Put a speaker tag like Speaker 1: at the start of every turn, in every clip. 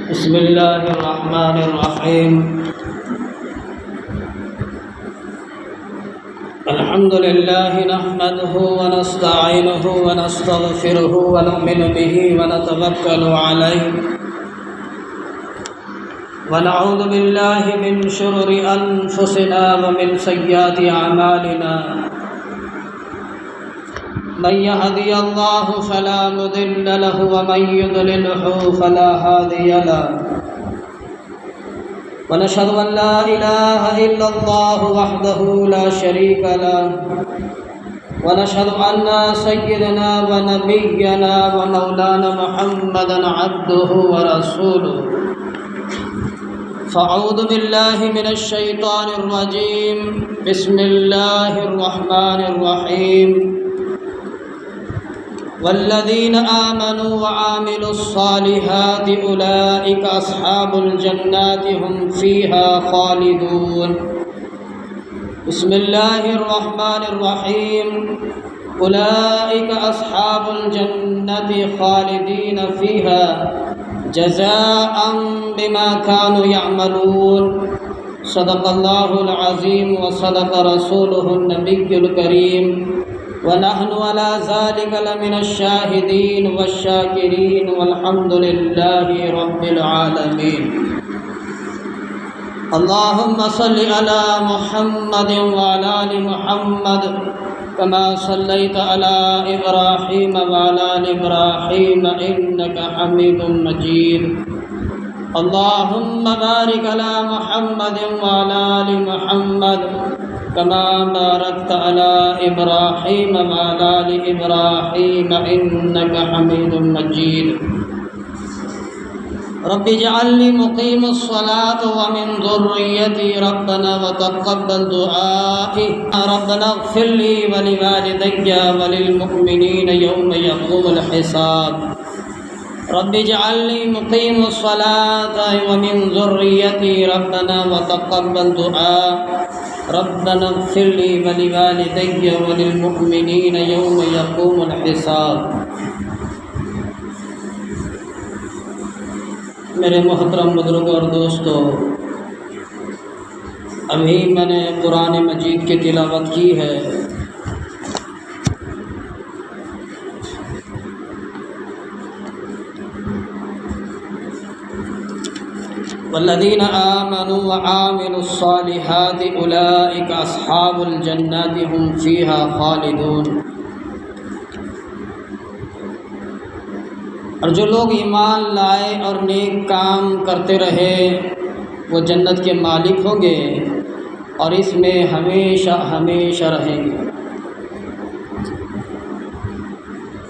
Speaker 1: بسم الله الرحمن الرحيم. الحمد لله نحمده ونستعينه ونستغفره ونؤمن به ونتوكل عليه ونعوذ بالله من شرور أنفسنا ومن سيئات أعمالنا. من يهدي الله فلا مضل له ومن يضلله فلا هادي له. ونشهد أن لا إله إلا الله وحده لا شريك له. ونشهد أن سيدنا ونبينا ومولانا محمدا عبده ورسوله. فأعوذ بالله من الشيطان الرجيم. بسم الله الرحمن الرحيم. والذين آمنوا وعملوا الصالحات أولئك أصحاب الجنات هم فيها خالدون. بسم الله الرحمن الرحيم. أولئك أصحاب الجنة خالدين فيها جزاء بما كانوا يعملون. صدق الله العظيم وصدق رسوله النبي الكريم ونحن على ذلك لمن الشاهدين والشاكرين والحمد لله رب العالمين. اللهم صل على محمد وعلى آل محمد كما صليت على إبراهيم وعلى آل إبراهيم إنك حميد مجيد. اللهم بارك على محمد وعلى آل محمد كما باركت على إبراهيم وعلى آل إبراهيم إنك حميد مجيد. رب اجعلني مقيم الصلاة ومن ذريتي ربنا وتقبل دعائي. ربنا اغفر لي ولوالدي وللمؤمنين يوم يقوم الحساب. رب اجعلني مقيم الصلاة ومن ذريتي ربنا وتقبل دعاء. ربنا اغفر لي ولوالدي وللمؤمنين يوم يقوم الحساب. میرے محترم بزرگوں اور دوستو، ابھی میں نے قرآن مجید کی تلاوت کی ہے. والذین آمنوا وعملوا الصالحات اولئک اصحاب الجنات هم فیہا خالدون. اور جو لوگ ایمان لائے اور نیک کام کرتے رہے وہ جنت کے مالک ہوں گے اور اس میں ہمیشہ ہمیشہ رہیں گے.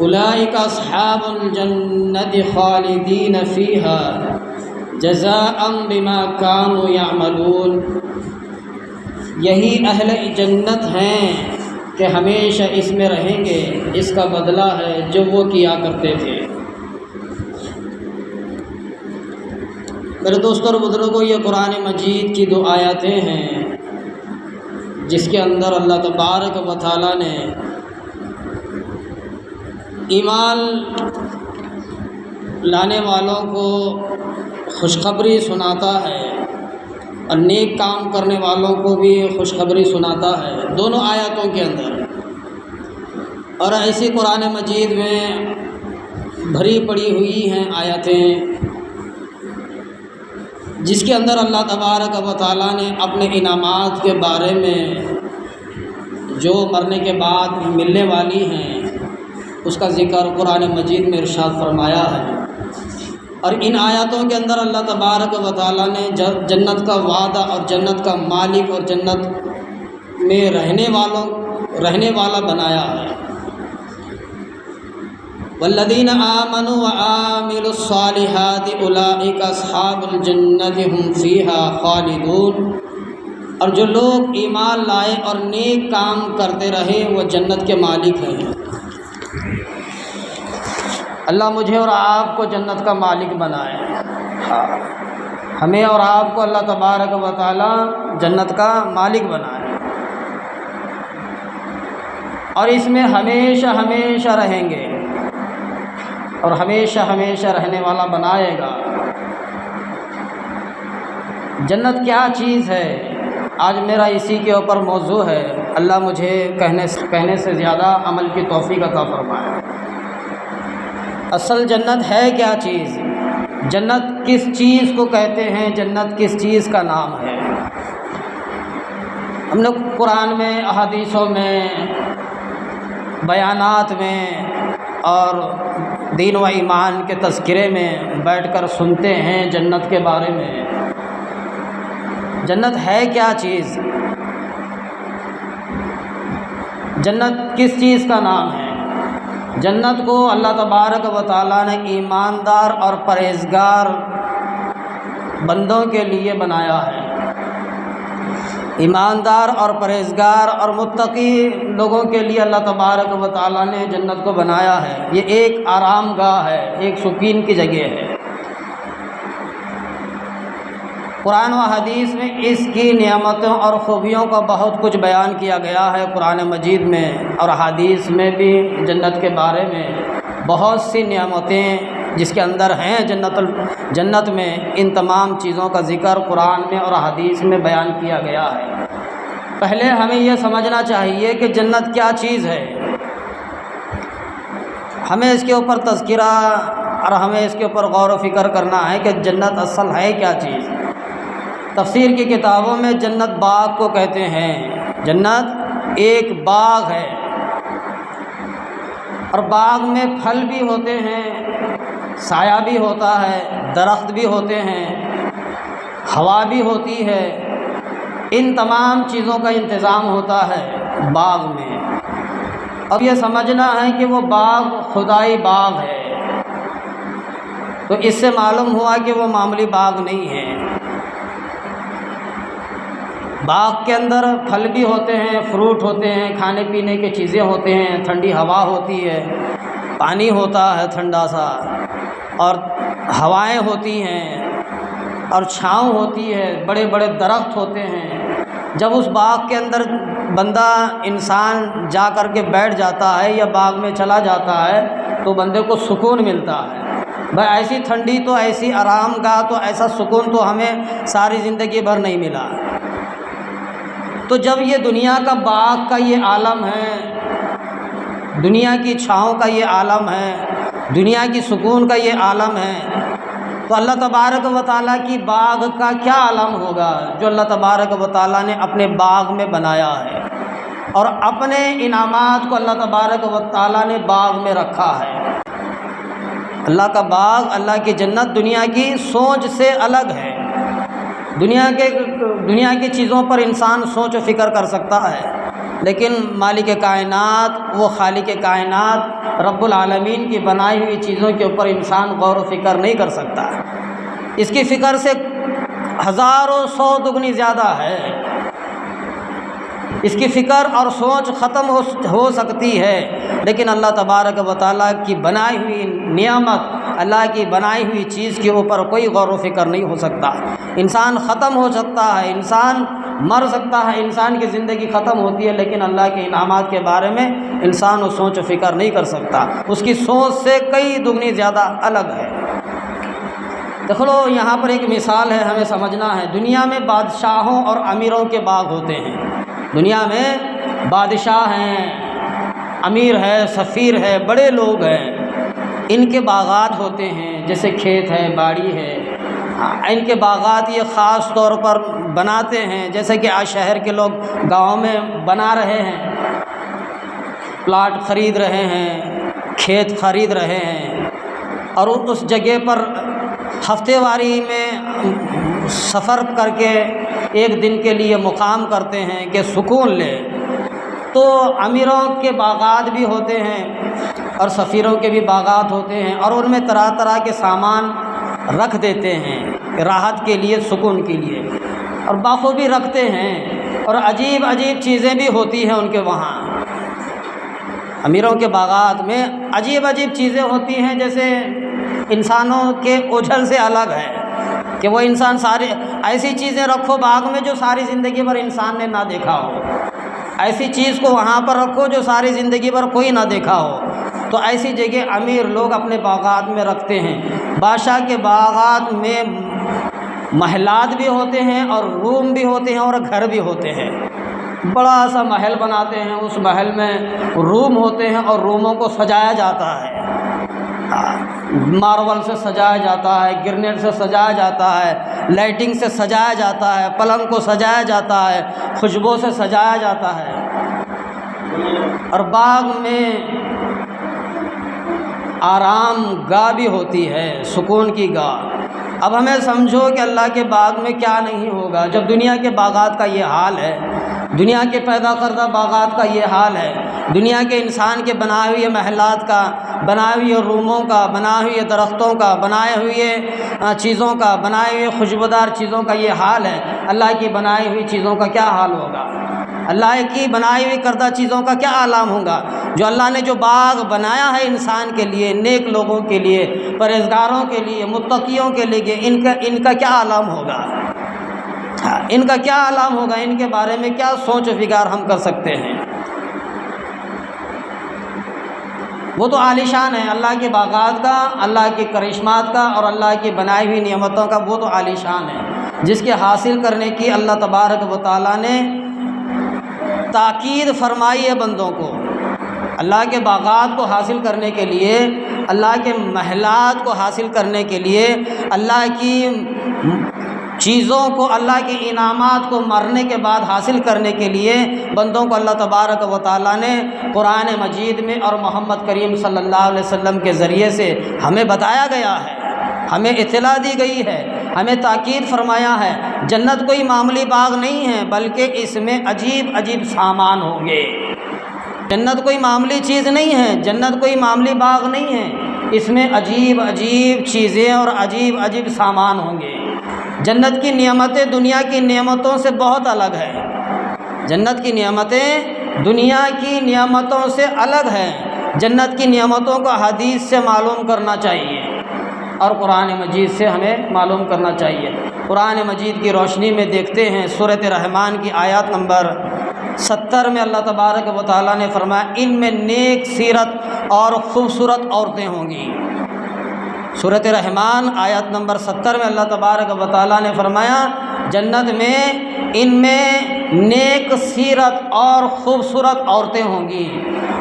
Speaker 1: اولئک اصحاب الجنت خالدین فیہا جزاء بما كانوا يعملون. یہی اہل جنت ہیں کہ ہمیشہ اس میں رہیں گے، اس کا بدلہ ہے جو وہ کیا کرتے تھے. میرے دوستوں اور بزرگوں، یہ قرآن مجید کی 2 آیاتیں ہیں جس کے اندر اللہ تبارک و تعالیٰ نے ایمان لانے والوں کو خوشخبری سناتا ہے اور نیک کام کرنے والوں کو بھی خوشخبری سناتا ہے دونوں آیاتوں کے اندر. اور ایسی قرآن مجید میں بھری پڑی ہوئی ہیں آیاتیں جس کے اندر اللہ تبارک و تعالیٰ نے اپنے انعامات کے بارے میں جو مرنے کے بعد ملنے والی ہیں اس کا ذکر قرآن مجید میں ارشاد فرمایا ہے. اور ان آیاتوں کے اندر اللہ تبارک و تعالیٰ نے جنت کا وعدہ اور جنت کا مالک اور جنت میں رہنے والا بنایا ہے. والذین آمنوا وعملوا الصالحات اولئک اصحاب الجنت هم فیہا خالدون. اور جو لوگ ایمان لائے اور نیک کام کرتے رہے وہ جنت کے مالک ہیں. اللہ مجھے اور آپ کو جنت کا مالک بنائے. ہمیں اور آپ کو اللہ تبارک و تعالی جنت کا مالک بنائے اور اس میں ہمیشہ ہمیشہ رہیں گے اور ہمیشہ ہمیشہ رہنے والا بنائے گا. جنت کیا چیز ہے، آج میرا اسی کے اوپر موضوع ہے۔ اللہ مجھے کہنے سے زیادہ عمل کی توفیق عطا فرمائے۔ اصل جنت ہے کیا چیز؟ جنت کس چیز کو کہتے ہیں؟ جنت کس چیز کا نام ہے؟ ہم نے قرآن میں، احادیثوں میں، بیانات میں اور دین و ایمان کے تذکرے میں بیٹھ کر سنتے ہیں جنت کے بارے میں۔ جنت ہے کیا چیز؟ جنت کس چیز کا نام ہے؟ جنت کو اللہ تبارک و تعالیٰ نے ایماندار اور پرہیزگار بندوں کے لیے بنایا ہے۔ ایماندار اور پرہیزگار اور متقی لوگوں کے لیے اللہ تبارک و تعالیٰ نے جنت کو بنایا ہے۔ یہ ایک آرام گاہ ہے، ایک سکون کی جگہ ہے۔ قرآن و حدیث میں اس کی نعمتوں اور خوبیوں کا بہت کچھ بیان کیا گیا ہے قرآن مجید میں، اور حدیث میں بھی جنت کے بارے میں بہت سی نعمتیں جس کے اندر ہیں جنت میں، ان تمام چیزوں کا ذکر قرآن میں اور حدیث میں بیان کیا گیا ہے۔ پہلے ہمیں یہ سمجھنا چاہیے کہ جنت کیا چیز ہے، ہمیں اس کے اوپر تذکرہ اور ہمیں اس کے اوپر غور و فکر کرنا ہے کہ جنت اصل ہے کیا چیز۔ تفسیر کی کتابوں میں جنت باغ کو کہتے ہیں۔ جنت ایک باغ ہے، اور باغ میں پھل بھی ہوتے ہیں، سایہ بھی ہوتا ہے، درخت بھی ہوتے ہیں، ہوا بھی ہوتی ہے، ان تمام چیزوں کا انتظام ہوتا ہے باغ میں۔ اب یہ سمجھنا ہے کہ وہ باغ خدائی باغ ہے، تو اس سے معلوم ہوا کہ وہ معمولی باغ نہیں ہے۔ باغ کے اندر پھل بھی ہوتے ہیں، فروٹ ہوتے ہیں، کھانے پینے کی چیزیں ہوتے ہیں، ٹھنڈی ہوا ہوتی ہے، پانی ہوتا ہے ٹھنڈا سا، اور ہوائیں ہوتی ہیں، اور چھاؤں ہوتی ہے، بڑے بڑے درخت ہوتے ہیں۔ جب اس باغ کے اندر بندہ انسان جا کر کے بیٹھ جاتا ہے یا باغ میں چلا جاتا ہے تو بندے کو سکون ملتا ہے۔ بھائی ایسی ٹھنڈی تو، ایسی آرام گاہ تو، ایسا سکون تو ہمیں ساری زندگی بھر نہیں ملا۔ تو جب یہ دنیا کا باغ کا یہ عالم ہے، دنیا کی چھاؤں کا یہ عالم ہے، دنیا کی سکون کا یہ عالم ہے، تو اللہ تبارک و تعالیٰ کی باغ کا کیا عالم ہوگا جو اللہ تبارک و تعالیٰ نے اپنے باغ میں بنایا ہے، اور اپنے انعامات کو اللہ تبارک و تعالیٰ نے باغ میں رکھا ہے۔ اللہ کا باغ، اللہ کی جنت دنیا کی سوچ سے الگ ہے۔ دنیا کی چیزوں پر انسان سوچ و فکر کر سکتا ہے، لیکن مالک کائنات، وہ خالق کائنات رب العالمین کی بنائی ہوئی چیزوں کے اوپر انسان غور و فکر نہیں کر سکتا۔ اس کی فکر سے ہزاروں سو دگنی زیادہ ہے۔ اس کی فکر اور سوچ ختم ہو سکتی ہے، لیکن اللہ تبارک و تعالیٰ کی بنائی ہوئی نعمت، اللہ کی بنائی ہوئی چیز کے اوپر کوئی غور و فکر نہیں ہو سکتا۔ انسان ختم ہو سکتا ہے، انسان مر سکتا ہے، انسان کی زندگی ختم ہوتی ہے، لیکن اللہ کے انعامات کے بارے میں انسان وہ سوچ و فکر نہیں کر سکتا۔ اس کی سوچ سے کئی دگنی زیادہ الگ ہے۔ دیکھ لو، یہاں پر ایک مثال ہے، ہمیں سمجھنا ہے۔ دنیا میں بادشاہوں اور امیروں کے باغ ہوتے ہیں۔ دنیا میں بادشاہ ہیں، امیر ہے، سفیر ہے، بڑے لوگ ہیں، ان کے باغات ہوتے ہیں، جیسے کھیت ہے، باڑی ہے۔ ان کے باغات یہ خاص طور پر بناتے ہیں، جیسے کہ آج شہر کے لوگ گاؤں میں بنا رہے ہیں، پلاٹ خرید رہے ہیں، کھیت خرید رہے ہیں، اور اس جگہ پر ہفتے واری میں سفر کر کے ایک دن کے لیے مقام کرتے ہیں کہ سکون لے۔ تو امیروں کے باغات بھی ہوتے ہیں اور سفیروں کے بھی باغات ہوتے ہیں، اور ان میں طرح طرح کے سامان رکھ دیتے ہیں راحت کے لیے، سکون کے لیے، اور بخوبی رکھتے ہیں، اور عجیب عجیب چیزیں بھی ہوتی ہیں ان کے وہاں۔ امیروں کے باغات میں عجیب عجیب چیزیں ہوتی ہیں، جیسے انسانوں کے اوجھل سے الگ ہے کہ وہ انسان ساری ایسی چیزیں رکھو باغ میں جو ساری زندگی بھر انسان نے نہ دیکھا ہو، ایسی چیز کو وہاں پر رکھو جو ساری زندگی بھر کوئی نہ دیکھا ہو۔ تو ایسی جگہ امیر لوگ اپنے باغات میں رکھتے ہیں۔ بادشاہ کے باغات میں محلات بھی ہوتے ہیں اور روم بھی ہوتے ہیں اور گھر بھی ہوتے ہیں۔ بڑا سا محل بناتے ہیں، اس محل میں روم ہوتے ہیں اور روموں کو سجایا جاتا ہے، ماربل سے سجایا جاتا ہے، گرنیٹ سے سجایا جاتا ہے، لائٹنگ سے سجایا جاتا ہے، پلنگ کو سجایا جاتا ہے، خوشبو سے سجایا جاتا ہے، اور باغ میں آرام گاہ بھی ہوتی ہے، سکون کی گاہ۔ اب ہمیں سمجھو کہ اللہ کے باغ میں کیا نہیں ہوگا، جب دنیا کے باغات کا یہ حال ہے، دنیا کے پیدا کردہ باغات کا یہ حال ہے، دنیا کے انسان کے بنائے ہوئے محلات کا، بنائے ہوئے روموں کا، بنائے ہوئے درختوں کا، بنائے ہوئے چیزوں کا، بنائے ہوئے خوشبودار چیزوں کا یہ حال ہے، اللہ کی بنائی ہوئی چیزوں کا کیا حال ہوگا؟ اللہ کی بنائی ہوئی کردہ چیزوں کا کیا عالم ہوگا؟ جو اللہ نے جو باغ بنایا ہے انسان کے لیے، نیک لوگوں کے لیے، پرہیزگاروں کے لیے، متقیوں کے لیے، ان کا کیا عالم ہوگا؟ ان کا کیا عالم ہوگا؟ ان کے بارے میں کیا سوچ و فکر ہم کر سکتے ہیں؟ وہ تو عالیشان ہے، اللہ کے باغات کا، اللہ کے کرشمات کا اور اللہ کی بنائی ہوئی نعمتوں کا وہ تو عالیشان ہے، جس کے حاصل کرنے کی اللہ تبارک و تعالیٰ نے تاکید فرمائی ہے بندوں کو۔ اللہ کے باغات کو حاصل کرنے کے لیے، اللہ کے محلات کو حاصل کرنے کے لیے، اللہ کی چیزوں کو، اللہ کے انعامات کو مرنے کے بعد حاصل کرنے کے لیے بندوں کو اللہ تبارک و تعالیٰ نے قرآن مجید میں اور محمد کریم صلی اللہ علیہ وسلم کے ذریعے سے ہمیں بتایا گیا ہے، ہمیں اطلاع دی گئی ہے، ہمیں تاکید فرمایا ہے۔ جنت کوئی معمولی باغ نہیں ہے، بلکہ اس میں عجیب عجیب سامان ہوں گے۔ جنت کوئی معمولی چیز نہیں ہے، جنت کوئی معمولی باغ نہیں ہے، اس میں عجیب عجیب چیزیں اور عجیب عجیب سامان ہوں گے۔ جنت کی نعمتیں دنیا کی نعمتوں سے بہت الگ ہے، جنت کی نعمتیں دنیا کی نعمتوں سے الگ ہیں۔ جنت کی نعمتوں کو حدیث سے معلوم کرنا چاہیے اور قرآن مجید سے ہمیں معلوم کرنا چاہیے۔ قرآن مجید کی روشنی میں دیکھتے ہیں سورۃ رحمان کی آیات نمبر 70 میں اللہ تبارک و تعالیٰ نے فرمایا ان میں نیک سیرت اور خوبصورت عورتیں ہوں گی۔ سورۃ رحمان آیت نمبر 70 میں اللہ تبارک و تعالیٰ نے فرمایا جنت میں ان میں نیک سیرت اور خوبصورت عورتیں ہوں گی،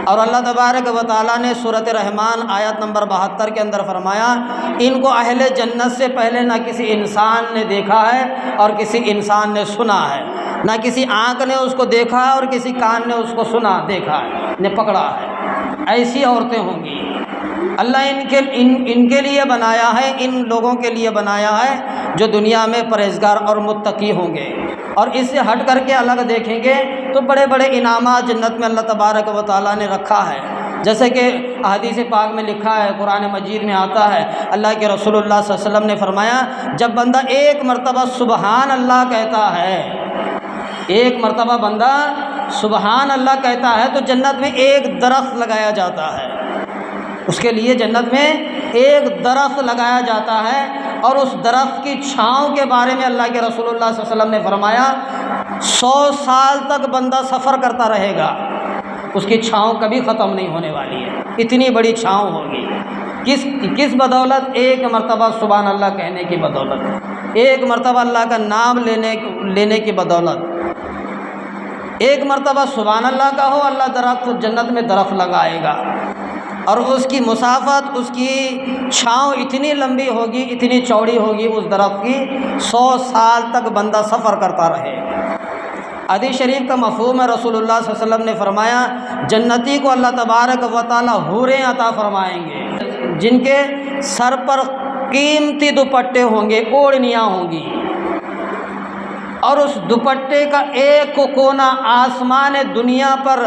Speaker 1: اور اللہ تبارک و تعالیٰ نے سورۃ رحمان آیت نمبر 72 کے اندر فرمایا ان کو اہل جنت سے پہلے نہ کسی انسان نے دیکھا ہے اور کسی انسان نے سنا ہے، نہ کسی آنکھ نے اس کو دیکھا ہے اور کسی کان نے اس کو سنا دیکھا ہے، نے پکڑا ہے۔ ایسی عورتیں ہوں گی۔ اللہ ان کے لیے بنایا ہے، ان لوگوں کے لیے بنایا ہے جو دنیا میں پرہیزگار اور متقی ہوں گے، اور اس سے ہٹ کر کے الگ دیکھیں گے تو بڑے بڑے انعامات جنت میں اللہ تبارک و تعالیٰ نے رکھا ہے۔ جیسے کہ احادیث پاک میں لکھا ہے، قرآن مجید میں آتا ہے، اللہ کے رسول اللہ صلی اللہ علیہ وسلم نے فرمایا جب بندہ ایک مرتبہ سبحان اللہ کہتا ہے، ایک مرتبہ بندہ سبحان اللہ کہتا ہے تو جنت میں ایک درخت لگایا جاتا ہے، اس کے لیے جنت میں ایک درخت لگایا جاتا ہے، اور اس درخت کی چھاؤں کے بارے میں اللہ کے رسول اللہ صلی اللہ علیہ وسلم نے فرمایا 100 سال تک بندہ سفر کرتا رہے گا، اس کی چھاؤں کبھی ختم نہیں ہونے والی ہے، اتنی بڑی چھاؤں ہوگی۔ کس بدولت؟ ایک مرتبہ سبحان اللہ کہنے کی بدولت، ایک مرتبہ اللہ کا نام لینے کی بدولت۔ ایک مرتبہ سبحان اللہ کا ہو، اللہ درخت جنت میں درخت لگائے گا، اور اس کی مسافت، اس کی چھاؤں اتنی لمبی ہوگی، اتنی چوڑی ہوگی اس درخت کی، 100 سال تک بندہ سفر کرتا رہے۔ حدیث شریف کا مفہوم ہے، رسول اللہ صلی اللہ علیہ وسلم نے فرمایا جنتی کو اللہ تبارک و تعالیٰ حوریں عطا فرمائیں گے جن کے سر پر قیمتی دوپٹے ہوں گے، اوڑھنیاں ہوں گی، اور اس دوپٹے کا ایک کونا آسمان دنیا پر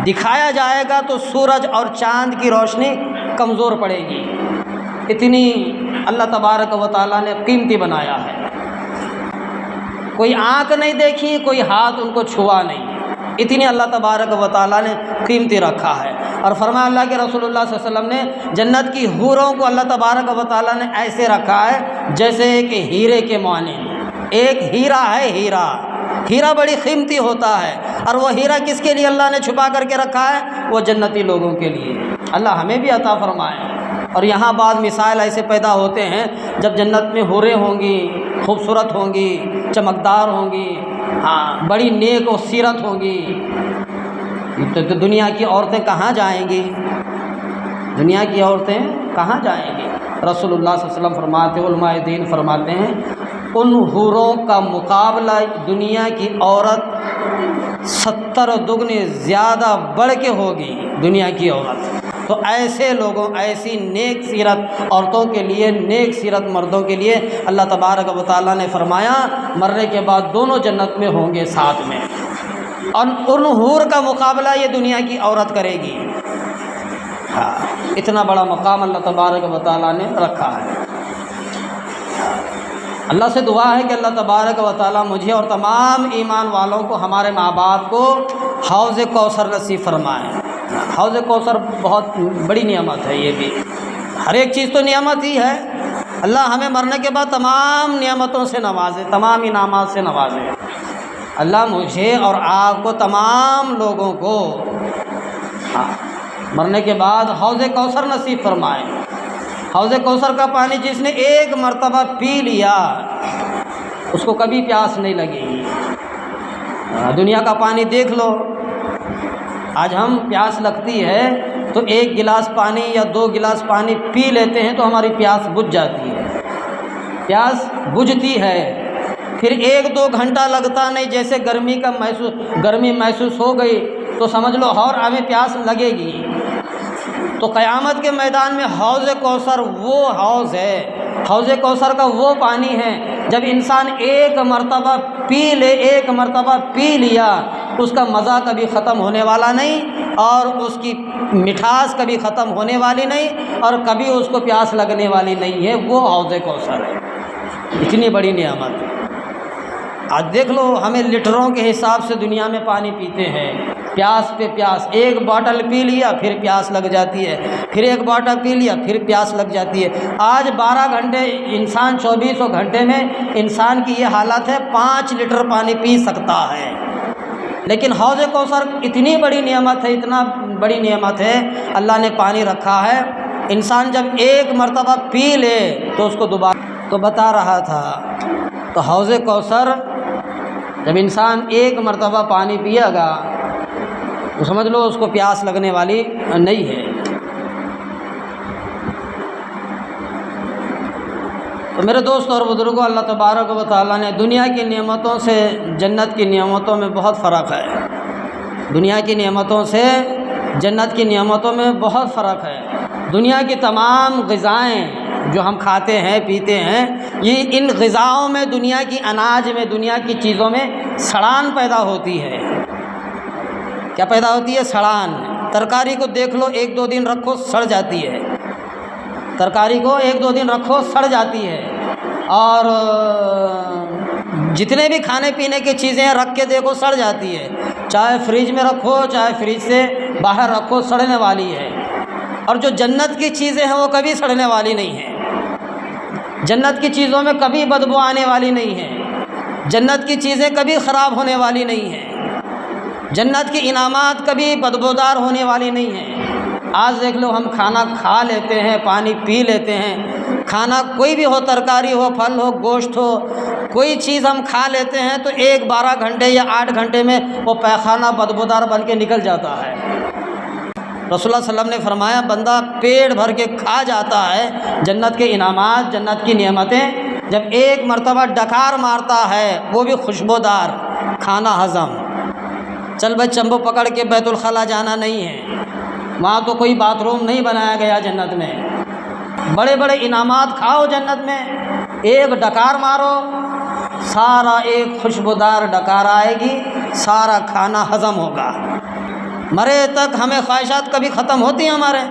Speaker 1: دکھایا جائے گا تو سورج اور چاند کی روشنی کمزور پڑے گی، اتنی اللہ تبارک و تعالیٰ نے قیمتی بنایا ہے۔ کوئی آنکھ نہیں دیکھی، کوئی ہاتھ ان کو چھوا نہیں، اتنی اللہ تبارک و تعالیٰ نے قیمتی رکھا ہے۔ اور فرمایا اللہ کے رسول اللہ صلی اللہ علیہ وسلم نے جنت کی حوروں کو اللہ تبارک و تعالیٰ نے ایسے رکھا ہے جیسے کہ ہیرے کے مانند، ایک ہیرا ہے، ہیرا بڑی قیمتی ہوتا ہے، اور وہ ہیرا کس کے لیے اللہ نے چھپا کر کے رکھا ہے؟ وہ جنتی لوگوں کے لیے۔ اللہ ہمیں بھی عطا فرمائے، اور یہاں بعض مسائل ایسے پیدا ہوتے ہیں جب جنت میں حوریں ہوں گی، خوبصورت ہوں گی، چمکدار ہوں گی، ہاں بڑی نیک و سیرت ہوں گی، تو دنیا کی عورتیں کہاں جائیں گی؟ دنیا کی عورتیں کہاں جائیں گی؟ رسول اللہ صلی اللہ علیہ وسلم فرماتے، علماء دین فرماتے ہیں ان حوروں کا مقابلہ دنیا کی عورت 70 دگنے زیادہ بڑھ کے ہوگی دنیا کی عورت۔ تو ایسے لوگوں، ایسی نیک سیرت عورتوں کے لیے، نیک سیرت مردوں کے لیے اللہ تبارک و تعالیٰ نے فرمایا مرنے کے بعد دونوں جنت میں ہوں گے ساتھ میں، اور ان حور کا مقابلہ یہ دنیا کی عورت کرے گی۔ ہاں، اتنا بڑا مقام اللہ تبارک و تعالیٰ نے رکھا ہے۔ اللہ سے دعا ہے کہ اللہ تبارک و تعالیٰ مجھے اور تمام ایمان والوں کو، ہمارے ماں باپ کو حوض کوثر نصیب فرمائے۔ حوض کوثر بہت بڑی نعمت ہے، یہ بھی ہر ایک چیز تو نعمت ہی ہے۔ اللہ ہمیں مرنے کے بعد تمام نعمتوں سے نوازے، تمام انعامات سے نوازے۔ اللہ مجھے اور آپ کو، تمام لوگوں کو مرنے کے بعد حوض کوثر نصیب فرمائے۔ حوض کوثر کا پانی جس نے ایک مرتبہ پی لیا اس کو کبھی پیاس نہیں لگے گی۔ دنیا کا پانی دیکھ لو، آج ہم پیاس لگتی ہے تو 1 گلاس پانی یا 2 گلاس پانی پی لیتے ہیں تو ہماری پیاس بجھ جاتی ہے، پیاس بجھتی ہے، پھر 1-2 گھنٹہ لگتا نہیں، جیسے گرمی محسوس ہو گئی تو سمجھ لو اور ہمیں پیاس لگے گی۔ تو قیامت کے میدان میں حوض کوثر وہ حوض ہے، حوض کوثر کا وہ پانی ہے جب انسان ایک مرتبہ پی لے، ایک مرتبہ پی لیا، اس کا مزہ کبھی ختم ہونے والا نہیں، اور اس کی مٹھاس کبھی ختم ہونے والی نہیں، اور کبھی اس کو پیاس لگنے والی نہیں ہے، وہ حوض کوثر ہے۔ اتنی بڑی نعمت۔ آج دیکھ لو، ہمیں لیٹروں کے حساب سے دنیا میں پانی پیتے ہیں، پیاس پہ پیاس، 1 باٹل پی لیا پھر پیاس لگ جاتی ہے، پھر 1 باٹل پی لیا پھر پیاس لگ جاتی ہے۔ آج 12 گھنٹے انسان، 24 گھنٹے میں انسان کی یہ حالت ہے 5 لیٹر پانی پی سکتا ہے، لیکن حوض کوثر اتنی بڑی نعمت ہے، اتنا بڑی نعمت ہے، اللہ نے پانی رکھا ہے۔ انسان جب ایک مرتبہ پی لے تو اس کو دوبارہ، تو بتا رہا تھا تو حوض کوثر جب انسان ایک مرتبہ پانی پیے گا تو سمجھ لو اس کو پیاس لگنے والی نہیں ہے۔ تو میرے دوست اور بزرگوں، اللہ تبارک و تعالیٰ نے دنیا کی نعمتوں سے جنت کی نعمتوں میں بہت فرق ہے۔ دنیا کی نعمتوں سے جنت کی نعمتوں میں بہت فرق ہے۔ دنیا کی تمام غذائیں جو ہم کھاتے ہیں پیتے ہیں، یہ ان غذاؤں میں، دنیا کی اناج میں، دنیا کی چیزوں میں سڑان پیدا ہوتی ہے۔ کیا پیدا ہوتی ہے؟ سڑان۔ ترکاری کو دیکھ لو، 1-2 دن رکھو سڑ جاتی ہے، ترکاری کو 1-2 دن رکھو سڑ جاتی ہے، اور جتنے بھی کھانے پینے کی چیزیں رکھ کے دیکھو سڑ جاتی ہے، چاہے فریج میں رکھو چاہے فریج سے باہر رکھو سڑنے والی ہے۔ اور جو جنت کی چیزیں ہیں وہ کبھی سڑنے والی نہیں ہیں، جنت کی چیزوں میں کبھی بدبو آنے والی نہیں ہے، جنت کی چیزیں کبھی خراب ہونے والی نہیں ہیں، جنت کی انعامات کبھی بدبودار ہونے والی نہیں ہیں۔ آج دیکھ لو، ہم کھانا کھا لیتے ہیں، پانی پی لیتے ہیں، کھانا کوئی بھی ہو، ترکاری ہو، پھل ہو، گوشت ہو، کوئی چیز ہم کھا لیتے ہیں تو 12 گھنٹے یا 8 گھنٹے میں وہ پیخانہ بدبودار بن کے نکل جاتا ہے۔ رسول اللہ صلی اللہ علیہ وسلم نے فرمایا بندہ پیٹ بھر کے کھا جاتا ہے جنت کے انعامات، جنت کی نعمتیں، جب ایک مرتبہ ڈکار مارتا ہے، وہ بھی خوشبودار کھانا ہضم۔ چل بھائی چمبو پکڑ کے بیت الخلا جانا نہیں ہے، وہاں تو کوئی باتھ روم نہیں بنایا گیا جنت میں، بڑے بڑے انعامات کھاؤ جنت میں، ایک ڈکار مارو، سارا ایک خوشبودار ڈکار آئے گی، سارا کھانا ہضم ہوگا۔ مرے تک ہمیں خواہشات کبھی ختم ہوتی ہیں ہمارے،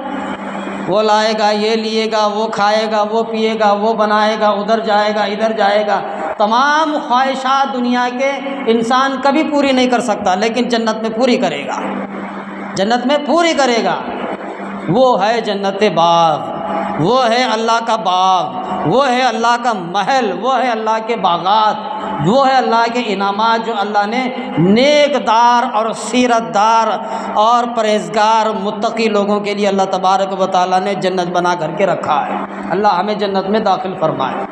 Speaker 1: وہ لائے گا، یہ لیے گا، وہ کھائے گا، وہ پیے گا، وہ بنائے گا، ادھر جائے گا، ادھر جائے گا، تمام خواہشات دنیا کے انسان کبھی پوری نہیں کر سکتا، لیکن جنت میں پوری کرے گا، جنت میں پوری کرے گا۔ وہ ہے جنت باغ، وہ ہے اللہ کا باغ، وہ ہے اللہ کا محل، وہ ہے اللہ کے باغات، وہ ہے اللہ کے انعامات جو اللہ نے نیک دار اور سیرت دار اور پرہیزگار متقی لوگوں کے لیے اللہ تبارک و تعالیٰ نے جنت بنا کر کے رکھا ہے۔ اللہ ہمیں جنت میں داخل فرمائے۔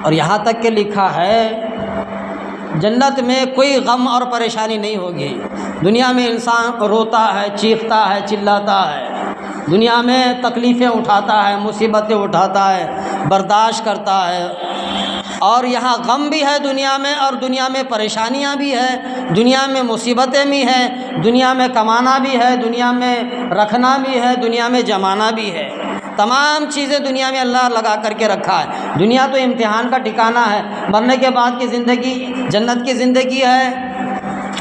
Speaker 1: اور یہاں تک کہ لکھا ہے جنت میں کوئی غم اور پریشانی نہیں ہوگی۔ دنیا میں انسان روتا ہے، چیختا ہے، چلاتا ہے، دنیا میں تکلیفیں اٹھاتا ہے، مصیبتیں اٹھاتا ہے، برداشت کرتا ہے، اور یہاں غم بھی ہے دنیا میں، اور دنیا میں پریشانیاں بھی ہے، دنیا میں مصیبتیں بھی ہیں، دنیا میں کمانا بھی ہے، دنیا میں رکھنا بھی ہے، دنیا میں جمانا بھی ہے۔ تمام چیزیں دنیا میں اللہ لگا کر کے رکھا ہے۔ دنیا تو امتحان کا ٹھکانہ ہے۔ مرنے کے بعد کی زندگی جنت کی زندگی ہے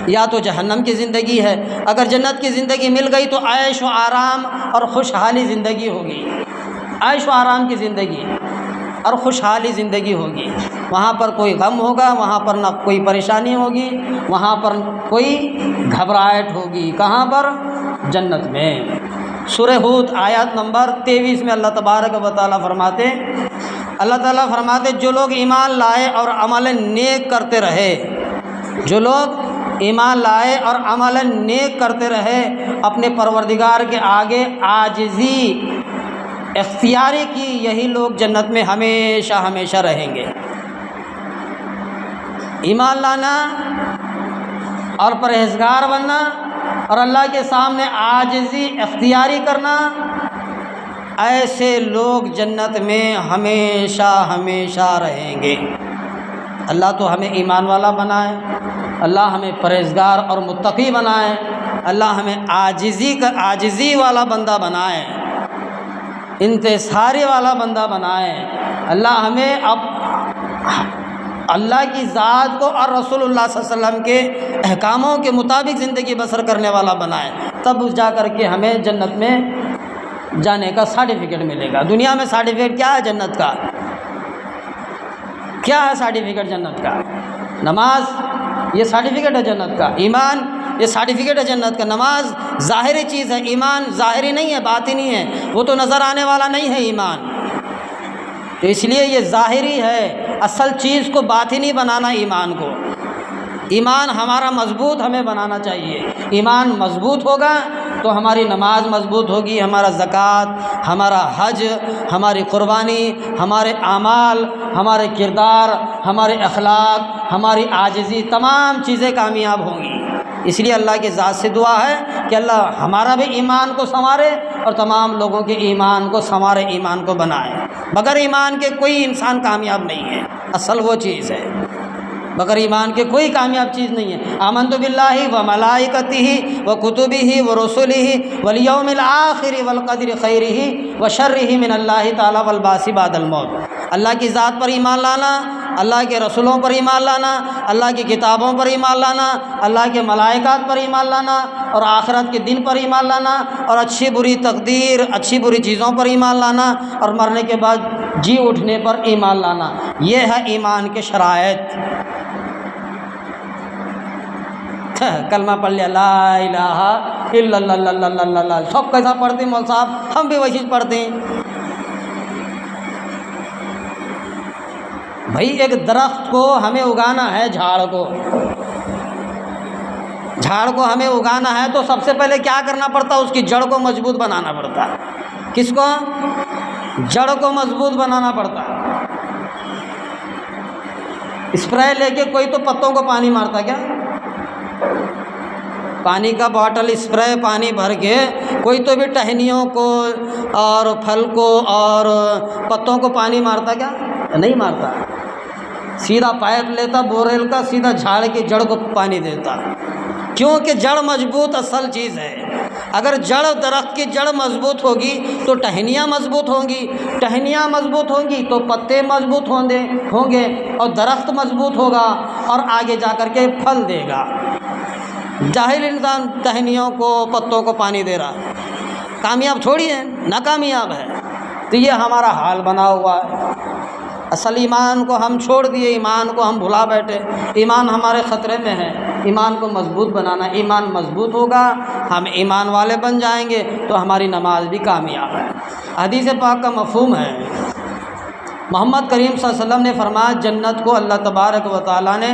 Speaker 1: یا تو جہنم کی زندگی ہے۔ اگر جنت کی زندگی مل گئی تو عیش و آرام اور خوشحالی زندگی ہوگی، عیش و آرام کی زندگی اور خوشحالی زندگی ہوگی۔ وہاں پر کوئی غم ہوگا، وہاں پر نہ کوئی پریشانی ہوگی، وہاں پر کوئی گھبراہٹ ہوگی۔ کہاں پر؟ جنت میں۔ سورہ ہود آیات نمبر 23 میں اللہ تبارک و تعالیٰ فرماتے، اللہ تعالیٰ فرماتے جو لوگ ایمان لائے اور عمل نیک کرتے رہے، جو لوگ ایمان لائے اور عمل نیک کرتے رہے، اپنے پروردگار کے آگے عاجزی اختیاری کی، یہی لوگ جنت میں ہمیشہ ہمیشہ رہیں گے۔ ایمان لانا اور پرہیزگار بننا اور اللہ کے سامنے عاجزی اختیاری کرنا، ایسے لوگ جنت میں ہمیشہ ہمیشہ رہیں گے۔ اللہ تو ہمیں ایمان والا بنائے، اللہ ہمیں پرہیزگار اور متقی بنائے، اللہ ہمیں عاجزی والا بندہ بنائے، انتصاری والا بندہ بنائے۔ اللہ ہمیں اللہ کی ذات کو اور رسول اللہ صلی اللہ علیہ وسلم کے احکاموں کے مطابق زندگی بسر کرنے والا بنائے، تب جا کر کے ہمیں جنت میں جانے کا سرٹیفکیٹ ملے گا۔ دنیا میں سرٹیفکیٹ کیا ہے جنت کا؟ کیا ہے سرٹیفکیٹ جنت کا؟ نماز، یہ سرٹیفکیٹ ہے جنت کا۔ ایمان، یہ سرٹیفکیٹ ہے جنت کا۔ نماز ظاہری چیز ہے، ایمان ظاہری نہیں ہے، باطنی ہے، وہ تو نظر آنے والا نہیں ہے ایمان۔ تو اس لیے یہ ظاہری ہے، اصل چیز کو باطنی بنانا ایمان کو۔ ایمان ہمارا مضبوط ہمیں بنانا چاہیے۔ ایمان مضبوط ہوگا تو ہماری نماز مضبوط ہوگی، ہمارا زکوٰۃ، ہمارا حج، ہماری قربانی، ہمارے اعمال، ہمارے کردار، ہمارے اخلاق، ہماری عاجزی، تمام چیزیں کامیاب ہوں گی۔ اس لیے اللہ کی ذات سے دعا ہے کہ اللہ ہمارا بھی ایمان کو سنوارے اور تمام لوگوں کے ایمان کو سنوارے، ایمان کو بنائے۔ بغیر ایمان کے کوئی انسان کامیاب نہیں ہے، اصل وہ چیز ہے۔ بغیر ایمان کے کوئی کامیاب چیز نہیں ہے۔ آمنت باللہ و ملائکتہ و کتبہ و رسلہ والیوم الآخر والقدر خیرہ و شرہ من اللہ تعالی والبعث بعد الموت۔ اللہ کی ذات پر ایمان لانا، اللہ کے رسولوں پر ایمان لانا، اللہ کی کتابوں پر ایمان لانا، اللہ کے ملائکات پر ایمان لانا اور آخرت کے دن پر ایمان لانا اور اچھی بری تقدیر، اچھی بری چیزوں پر ایمان لانا اور مرنے کے بعد جی اٹھنے پر ایمان لانا، یہ ہے ایمان کے شرائط۔ کلمہ پڑھ لیا لا الہ الا اللہ، سب کیسا پڑھتے ہیں مول صاحب؟ ہم بھی ویسے پڑھتے ہیں۔ بھائی ایک درخت کو ہمیں اگانا ہے، جھاڑ کو ہمیں اگانا ہے تو سب سے پہلے کیا کرنا پڑتا ہے؟ اس کی جڑ کو مضبوط بنانا پڑتا ہے۔ کس کو؟ جڑ کو مضبوط بنانا پڑتا ہے۔ اسپرے لے کے کوئی تو پتوں کو پانی مارتا کیا؟ پانی کا باٹل اسپرے پانی بھر کے کوئی تو بھی ٹہنیوں کو اور پھل کو اور پتوں کو پانی مارتا کیا؟ نہیں مارتا، سیدھا پائپ لیتا بوریل کا، سیدھا جھاڑ کی جڑ کو پانی دیتا، کیونکہ جڑ مضبوط اصل چیز ہے۔ اگر جڑ، درخت کی جڑ مضبوط ہوگی تو ٹہنیاں مضبوط ہوں گی، ٹہنیاں مضبوط ہوں گی تو پتے مضبوط ہوں گے اور درخت مضبوط ہوگا اور آگے جا کر کے پھل دے گا۔ جاہل انسان ٹہنیوں کو، پتوں کو پانی دے رہا، کامیاب تھوڑی ہے، ناکامیاب ہے۔ تو یہ ہمارا حال بنا ہوا ہے۔ اصل ایمان کو ہم چھوڑ دیے، ایمان کو ہم بھلا بیٹھے، ایمان ہمارے خطرے میں ہے۔ ایمان کو مضبوط بنانا، ایمان مضبوط ہوگا ہم ایمان والے بن جائیں گے تو ہماری نماز بھی کامیاب ہے۔ حدیث پاک کا مفہوم ہے، محمد کریم صلی اللہ علیہ وسلم نے فرمایا جنت کو اللہ تبارک و تعالیٰ نے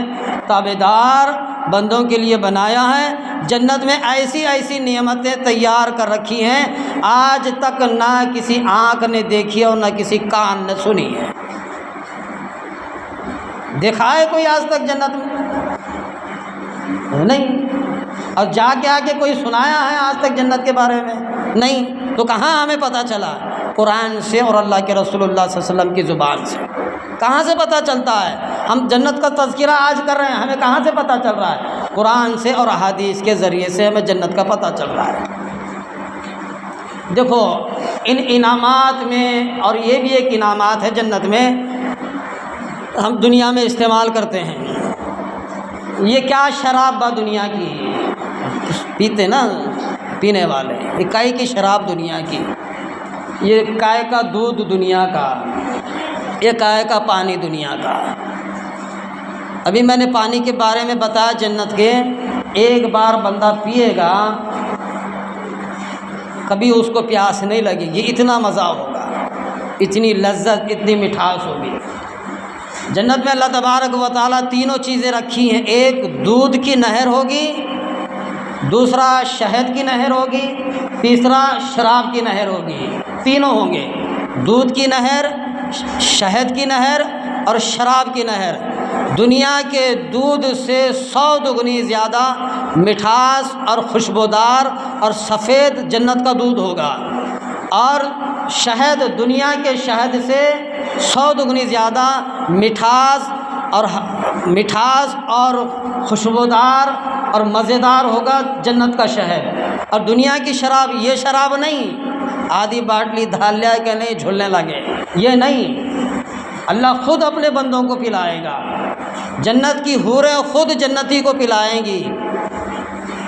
Speaker 1: تابعدار بندوں کے لیے بنایا ہے۔ جنت میں ایسی ایسی نعمتیں تیار کر رکھی ہیں آج تک نہ کسی آنکھ نے دیکھی اور نہ کسی کان نے سنی ہے۔ دیکھا ہے کوئی آج تک جنت میں؟ نہیں۔ اور جا کے کوئی سنایا ہے آج تک جنت کے بارے میں؟ نہیں۔ تو کہاں ہمیں پتہ چلا؟ قرآن سے اور اللہ کے رسول اللہ صلی اللہ علیہ وسلم کی زبان سے۔ کہاں سے پتہ چلتا ہے؟ ہم جنت کا تذکرہ آج کر رہے ہیں، ہمیں کہاں سے پتہ چل رہا ہے؟ قرآن سے اور احادیث کے ذریعے سے ہمیں جنت کا پتہ چل رہا ہے۔ دیکھو ان انعامات میں، اور یہ بھی ایک انعامات ہے جنت میں، ہم دنیا میں استعمال کرتے ہیں۔ یہ کیا شراب با دنیا کی پیتے نا، پینے والے، یہ کائے کی شراب دنیا کی، یہ کائے کا دودھ دنیا کا، یہ کائے کا پانی دنیا کا۔ ابھی میں نے پانی کے بارے میں بتایا جنت کے، ایک بار بندہ پیے گا کبھی اس کو پیاس نہیں لگے گی، اتنا مزہ ہوگا، اتنی لذت، اتنی مٹھاس ہوگی۔ جنت میں اللہ تبارک و تعالیٰ تینوں چیزیں رکھی ہیں، ایک دودھ کی نہر ہوگی، دوسرا شہد کی نہر ہوگی، تیسرا شراب کی نہر ہوگی۔ تینوں ہوں گے، دودھ کی نہر، شہد کی نہر اور شراب کی نہر۔ دنیا کے دودھ سے 100 گنی زیادہ مٹھاس اور خوشبودار اور سفید جنت کا دودھ ہوگا، اور شہد دنیا کے شہد سے 100 گنی زیادہ مٹھاس اور خوشبودار اور مزیدار ہوگا جنت کا شہد۔ اور دنیا کی شراب یہ شراب نہیں آدھی باٹلی دھال لیا کہ نہیں جھولنے لگے، یہ نہیں، اللہ خود اپنے بندوں کو پلائے گا۔ جنت کی حوریں خود جنتی کو پلائیں گی،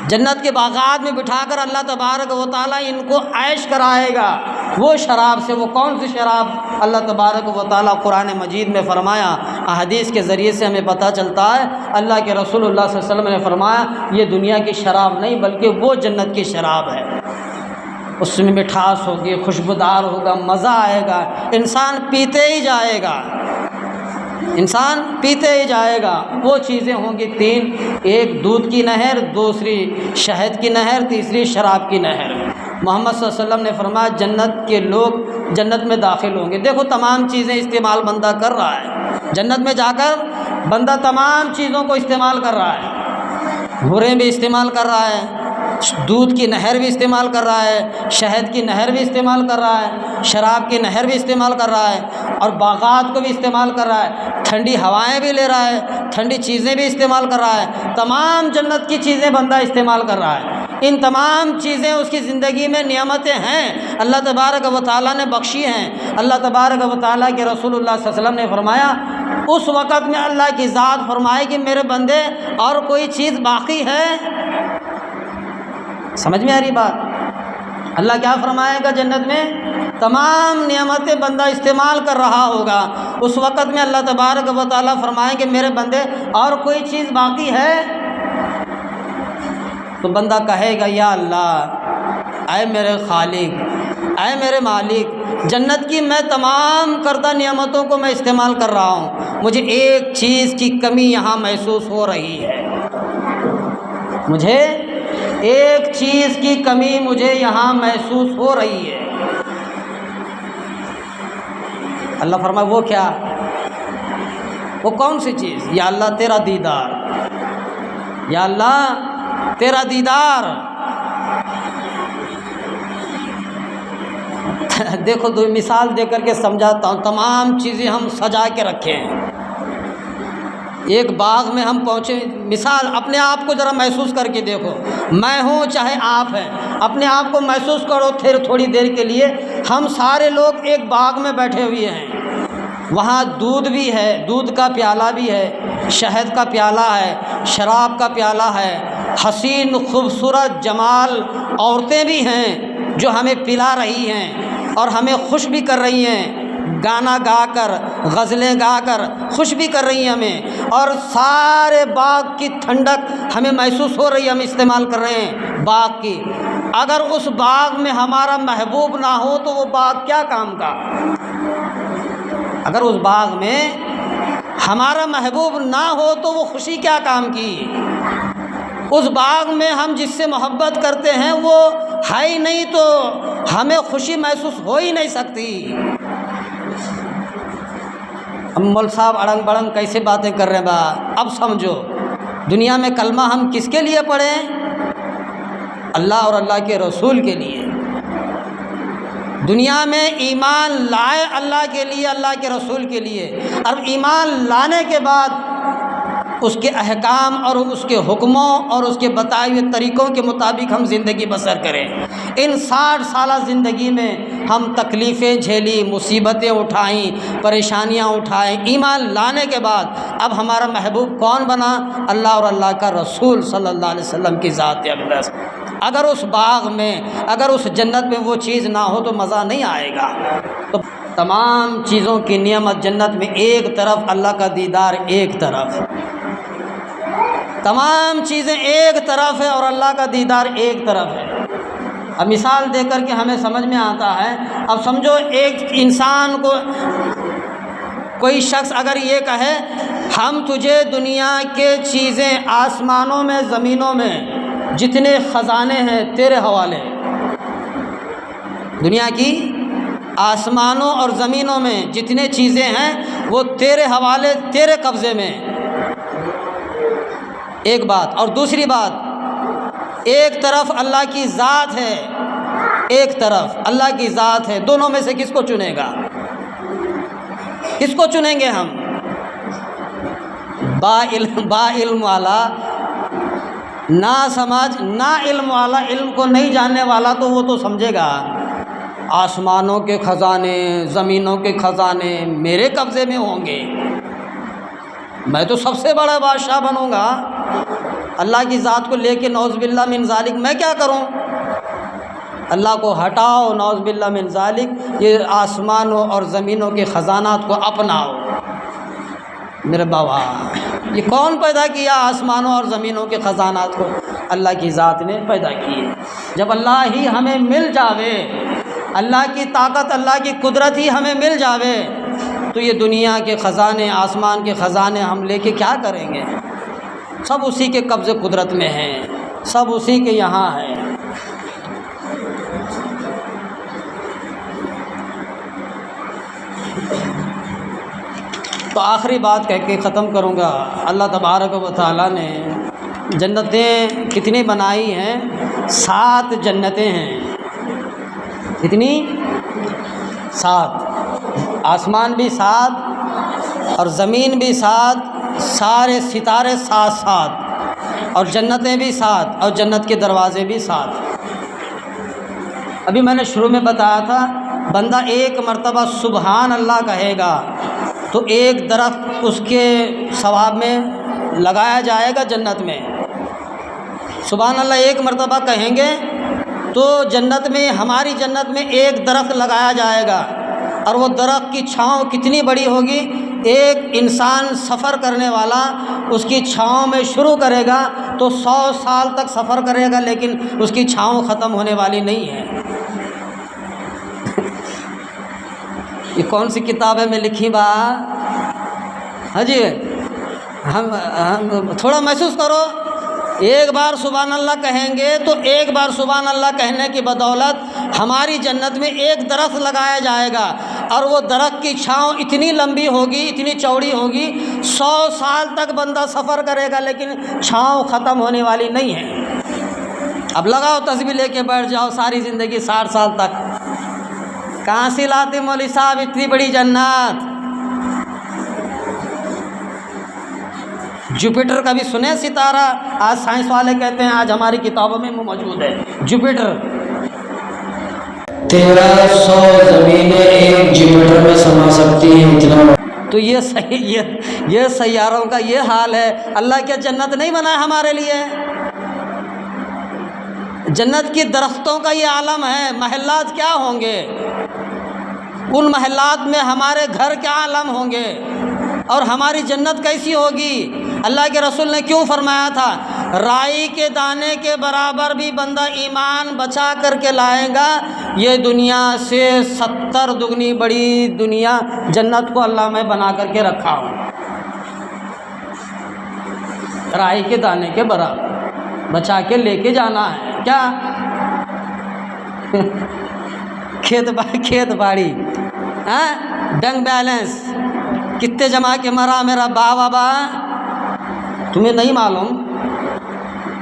Speaker 1: جنت کے باغات میں بٹھا کر اللہ تبارک و تعالیٰ ان کو عیش کرائے گا وہ شراب سے۔ وہ کون سی شراب؟ اللہ تبارک و تعالیٰ قرآن مجید میں فرمایا، احادیث کے ذریعے سے ہمیں پتہ چلتا ہے، اللہ کے رسول اللہ صلی اللہ علیہ وسلم نے فرمایا یہ دنیا کی شراب نہیں بلکہ وہ جنت کی شراب ہے، اس میں مٹھاس ہوگی، خوشبودار ہوگا، مزہ آئے گا، انسان پیتے ہی جائے گا، انسان پیتے ہی جائے گا۔ وہ چیزیں ہوں گی تین، ایک دودھ کی نہر، دوسری شہد کی نہر، تیسری شراب کی نہر۔ محمد صلی اللہ علیہ وسلم نے فرمایا جنت کے لوگ جنت میں داخل ہوں گے۔ دیکھو تمام چیزیں استعمال بندہ کر رہا ہے، جنت میں جا کر بندہ تمام چیزوں کو استعمال کر رہا ہے، حوریں بھی استعمال کر رہا ہے، دودھ کی نہر بھی استعمال کر رہا ہے، شہد کی نہر بھی استعمال کر رہا ہے، شراب کی نہر بھی استعمال کر رہا ہے، اور باغات کو بھی استعمال کر رہا ہے، ٹھنڈی ہوائیں بھی لے رہا ہے، ٹھنڈی چیزیں بھی استعمال کر رہا ہے، تمام جنت کی چیزیں بندہ استعمال کر رہا ہے۔ ان تمام چیزیں اس کی زندگی میں نعمتیں ہیں، اللہ تبارک و تعالیٰ نے بخشی ہیں۔ اللہ تبارک و تعالیٰ کے رسول اللہ صلی اللہ علیہ وسلم نے فرمایا اس وقت میں اللہ کی ذات فرمائے کہ میرے بندے اور کوئی چیز باقی ہے؟ سمجھ میں آ رہی بات؟ اللہ کیا فرمائے گا جنت میں؟ تمام نعمتیں بندہ استعمال کر رہا ہوگا، اس وقت میں اللہ تبارک و تعالیٰ فرمائیں کہ میرے بندے اور کوئی چیز باقی ہے؟ تو بندہ کہے گا یا اللہ، اے میرے خالق، اے میرے مالک، جنت کی میں تمام کردہ نعمتوں کو میں استعمال کر رہا ہوں، مجھے ایک چیز کی کمی یہاں محسوس ہو رہی ہے، مجھے ایک چیز کی کمی مجھے یہاں محسوس ہو رہی ہے۔ اللہ فرمائے وہ کیا؟ وہ کون سی چیز؟ یا اللہ تیرا دیدار، یا اللہ تیرا دیدار۔ دیکھو دو مثال دے کر کے سمجھاتا ہوں، تمام چیزیں ہم سجا کے رکھے ہیں، ایک باغ میں ہم پہنچے، مثال اپنے آپ کو ذرا محسوس کر کے دیکھو، میں ہوں چاہے آپ ہیں، اپنے آپ کو محسوس کرو تھوڑی دیر کے لیے، ہم سارے لوگ ایک باغ میں بیٹھے ہوئے ہیں، وہاں دودھ بھی ہے، دودھ کا پیالہ بھی ہے، شہد کا پیالہ ہے، شراب کا پیالہ ہے، حسین خوبصورت جمال عورتیں بھی ہیں جو ہمیں پلا رہی ہیں اور ہمیں خوش بھی کر رہی ہیں، گانا گا کر، غزلیں گا کر خوش بھی کر رہی ہیں ہمیں، اور سارے باغ کی ٹھنڈک ہمیں محسوس ہو رہی ہے، ہم استعمال کر رہے ہیں باغ کی۔ اگر اس باغ میں ہمارا محبوب نہ ہو تو وہ باغ کیا کام کا؟ اگر اس باغ میں ہمارا محبوب نہ ہو تو وہ خوشی کیا کام کی؟ اس باغ میں ہم جس سے محبت کرتے ہیں وہ ہے ہی نہیں تو ہمیں خوشی محسوس ہو ہی نہیں سکتی۔ ہم مول صاحب اڑنگ بڑنگ کیسے باتیں کر رہے ہیں با؟ اب سمجھو دنیا میں کلمہ ہم کس کے لیے پڑھیں؟ اللہ اور اللہ کے رسول کے لیے۔ دنیا میں ایمان لائے اللہ کے لیے، اللہ کے رسول کے لیے، اور ایمان لانے کے بعد اس کے احکام اور اس کے حکموں اور اس کے بتائے ہوئے طریقوں کے مطابق ہم زندگی بسر کریں۔ ان 60 سالہ زندگی میں ہم تکلیفیں جھیلی، مصیبتیں اٹھائیں، پریشانیاں اٹھائیں، ایمان لانے کے بعد اب ہمارا محبوب کون بنا؟ اللہ اور اللہ کا رسول صلی اللہ علیہ وسلم کی ذات اقدس۔ اگر اس باغ میں، اگر اس جنت میں وہ چیز نہ ہو تو مزہ نہیں آئے گا۔ تو تمام چیزوں کی نعمت جنت میں ایک طرف، اللہ کا دیدار ایک طرف، تمام چیزیں ایک طرف ہے اور اللہ کا دیدار ایک طرف ہے۔ اب مثال دے کر کے ہمیں سمجھ میں آتا ہے۔ اب سمجھو ایک انسان کو کوئی شخص اگر یہ کہے ہم تجھے دنیا کے چیزیں، آسمانوں میں زمینوں میں جتنے خزانے ہیں تیرے حوالے، دنیا کی آسمانوں اور زمینوں میں جتنے چیزیں ہیں وہ تیرے حوالے، تیرے قبضے میں، ایک بات۔ اور دوسری بات، ایک طرف اللہ کی ذات ہے، ایک طرف اللہ کی ذات ہے، دونوں میں سے کس کو چنے گا؟ کس کو چنیں گے ہم؟ با علم والا، نہ سمجھ نہ علم والا، علم کو نہیں جاننے والا تو وہ تو سمجھے گا آسمانوں کے خزانے، زمینوں کے خزانے میرے قبضے میں ہوں گے، میں تو سب سے بڑا بادشاہ بنوں گا، اللہ کی ذات کو لے کے نعوذ باللہ من ذالک میں کیا کروں؟ اللہ کو ہٹاؤ، نعوذ باللہ من ذالک، یہ آسمانوں اور زمینوں کے خزانات کو اپناؤ۔ میرے بابا، یہ کون پیدا کیا آسمانوں اور زمینوں کے خزانات کو؟ اللہ کی ذات نے پیدا کیے۔ جب اللہ ہی ہمیں مل جاوے، اللہ کی طاقت، اللہ کی قدرت ہی ہمیں مل جاوے تو یہ دنیا کے خزانے، آسمان کے خزانے ہم لے کے کیا کریں گے؟ سب اسی کے قبض قدرت میں ہیں، سب اسی کے یہاں ہیں۔ تو آخری بات کہہ کے ختم کروں گا۔ اللہ تبارک و تعالیٰ نے جنتیں کتنی بنائی ہیں؟ 7 جنتیں ہیں۔ کتنی؟ 7۔ آسمان بھی 7 اور زمین بھی 7، سارے ستارے 7 اور جنتیں بھی 7 اور جنت کے دروازے بھی 7۔ ابھی میں نے شروع میں بتایا تھا بندہ ایک مرتبہ سبحان اللہ کہے گا تو ایک درخت اس کے ثواب میں لگایا جائے گا جنت میں۔ سبحان اللہ ایک مرتبہ کہیں گے تو جنت میں، ہماری جنت میں ایک درخت لگایا جائے گا، اور وہ درخت کی چھاؤں کتنی بڑی ہوگی؟ ایک انسان سفر کرنے والا اس کی چھاؤں میں شروع کرے گا تو 100 سال تک سفر کرے گا، لیکن اس کی چھاؤں ختم ہونے والی نہیں ہے۔ یہ کون سی کتاب ہے میں لکھی با؟ ہاں جی، ہم تھوڑا محسوس کرو، ایک بار سبحان اللہ کہیں گے تو ایک بار سبحان اللہ کہنے کی بدولت ہماری جنت میں ایک درخت لگایا جائے گا، اور وہ درخت کی چھاؤں اتنی لمبی ہوگی، اتنی چوڑی ہوگی، 100 سال تک بندہ سفر کرے گا لیکن چھاؤں ختم ہونے والی نہیں ہے۔ اب لگاؤ تسبیح لے کے بیٹھ جاؤ ساری زندگی 60 سال تک، کہاں سے لاتے مولوی صاحب اتنی بڑی جنت؟ جوپیٹر کا بھی سنے ستارہ؟ آج سائنس والے کہتے ہیں، آج ہماری کتابوں میں موجود ہے جوپیٹر۔
Speaker 2: 1300 زمینیں ایک جوپیٹر میں سما سکتی ہیں، اتنا۔
Speaker 1: تو یہ سیاروں کا یہ حال ہے، اللہ کیا جنت نہیں بنایا ہمارے لیے؟ جنت کی درختوں کا یہ عالم ہے، محلات کیا ہوں گے؟ ان محلات میں ہمارے گھر کیا عالم ہوں گے اور ہماری جنت کیسی ہوگی۔ اللہ کے رسول نے کیوں فرمایا تھا، رائی کے دانے کے برابر بھی بندہ ایمان بچا کر کے لائے گا، یہ دنیا سے 70 دگنی بڑی دنیا جنت کو اللہ میں بنا کر کے رکھا ہوں۔ رائی کے دانے کے برابر بچا کے لے کے جانا ہے کیا؟ کھیت باڑی، ڈنگ بیلنس کتنے جمع کے مرا میرا بابا، تمہیں نہیں معلوم؟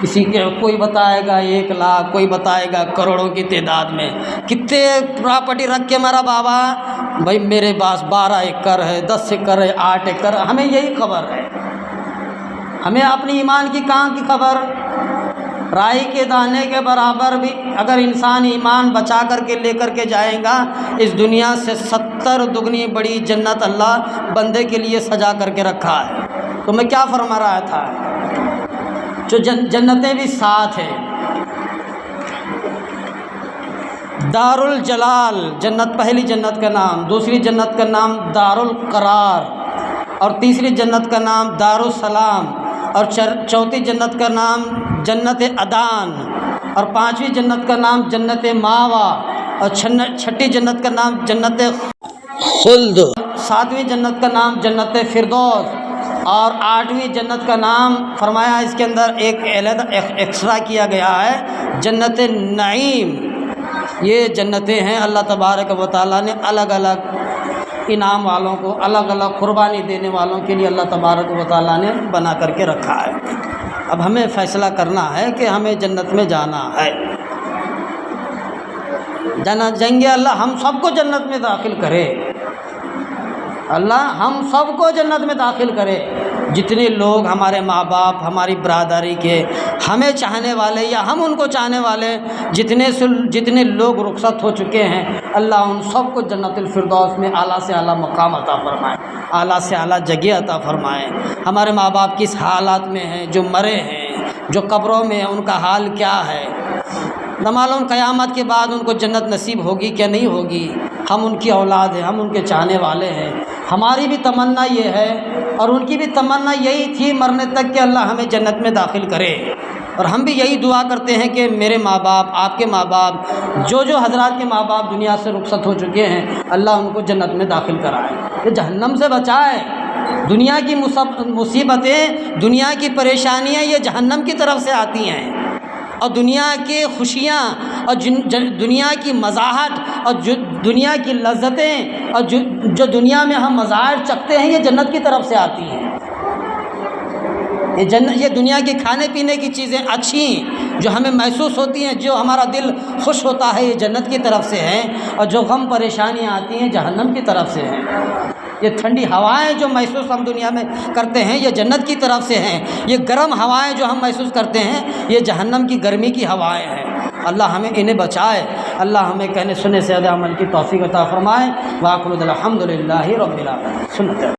Speaker 1: کسی کے کوئی بتائے گا 1 لاکھ، کوئی بتائے گا کروڑوں کی تعداد میں، کتنے پراپرٹی رکھ کے مرا بابا، بھائی میرے پاس 12 ایکڑ ہے، 10 ایکڑ ہے، 8 ایکڑ، ہمیں یہی خبر ہے، ہمیں اپنی ایمان کی کہاں کی خبر؟ رائی کے دانے کے برابر بھی اگر انسان ایمان بچا کر کے لے کر کے جائے گا، اس دنیا سے 70 دگنی بڑی جنت اللہ بندے کے لیے سجا کر کے رکھا ہے۔ تو میں کیا فرما رہا تھا، جو جنتیں بھی ساتھ ہیں، دار الجلال جنت، پہلی جنت کا نام، دوسری جنت کا نام دار القرار، اور تیسری جنت کا نام دار السلام، اور چوتھی جنت کا نام جنت عدن، اور 5ویں جنت کا نام جنت ماوا، اور 6ٹھی جنت کا نام جنت خلد، 7ویں جنت کا نام جنت فردوس، اور 8ویں جنت کا نام فرمایا اس کے اندر ایک علیحدہ ایکسٹرا کیا گیا ہے جنت نعیم۔ یہ جنتیں ہیں اللہ تبارک و تعالیٰ نے الگ الگ انعام والوں کو، الگ الگ قربانی دینے والوں کے لیے اللہ تبارک و تعالیٰ نے بنا کر کے رکھا ہے۔ اب ہمیں فیصلہ کرنا ہے کہ ہمیں جنت میں جانا ہے، جائیں گے اللہ ہم سب کو جنت میں داخل کرے، اللہ ہم سب کو جنت میں داخل کرے۔ جتنے لوگ ہمارے ماں باپ، ہماری برادری کے، ہمیں چاہنے والے یا ہم ان کو چاہنے والے، جتنے لوگ رخصت ہو چکے ہیں، اللہ ان سب کو جنت الفردوس میں اعلیٰ سے اعلیٰ مقام عطا فرمائے، اعلیٰ سے اعلیٰ جگہ عطا فرمائے۔ ہمارے ماں باپ کس حالات میں ہیں، جو مرے ہیں، جو قبروں میں ہیں، ان کا حال کیا ہے، نہ معلوم قیامت کے بعد ان کو جنت نصیب ہوگی کیا نہیں ہوگی۔ ہم ان کی اولاد ہیں، ہم ان کے چاہنے والے ہیں، ہماری بھی تمنا یہ ہے اور ان کی بھی تمنا یہی تھی مرنے تک کہ اللہ ہمیں جنت میں داخل کرے، اور ہم بھی یہی دعا کرتے ہیں کہ میرے ماں باپ، آپ کے ماں باپ، جو حضرات کے ماں باپ دنیا سے رخصت ہو چکے ہیں، اللہ ان کو جنت میں داخل کرائے، یہ جہنم سے بچائے۔ دنیا کی مصیبتیں، دنیا کی پریشانیاں یہ جہنم کی طرف سے آتی ہیں، اور دنیا کی خوشیاں اور دنیا کی مزاحت اور دنیا کی لذتیں اور جو دنیا میں ہم مظاہر چکھتے ہیں، یہ جنت کی طرف سے آتی ہیں۔ یہ دنیا کے کھانے پینے کی چیزیں اچھی جو ہمیں محسوس ہوتی ہیں، جو ہمارا دل خوش ہوتا ہے، یہ جنت کی طرف سے ہیں، اور جو غم پریشانیاں آتی ہیں جہنم کی طرف سے ہیں۔ یہ ٹھنڈی ہوائیں جو محسوس ہم دنیا میں کرتے ہیں، یہ جنت کی طرف سے ہیں۔ یہ گرم ہوائیں جو ہم محسوس کرتے ہیں، یہ جہنم کی گرمی کی ہوائیں ہیں۔ اللہ ہمیں انہیں بچائے، اللہ ہمیں کہنے سننے سے زیادہ عمل کی توفیق عطا فرمائے۔ وآخر الحمد للہ رب العالمین۔ سنتے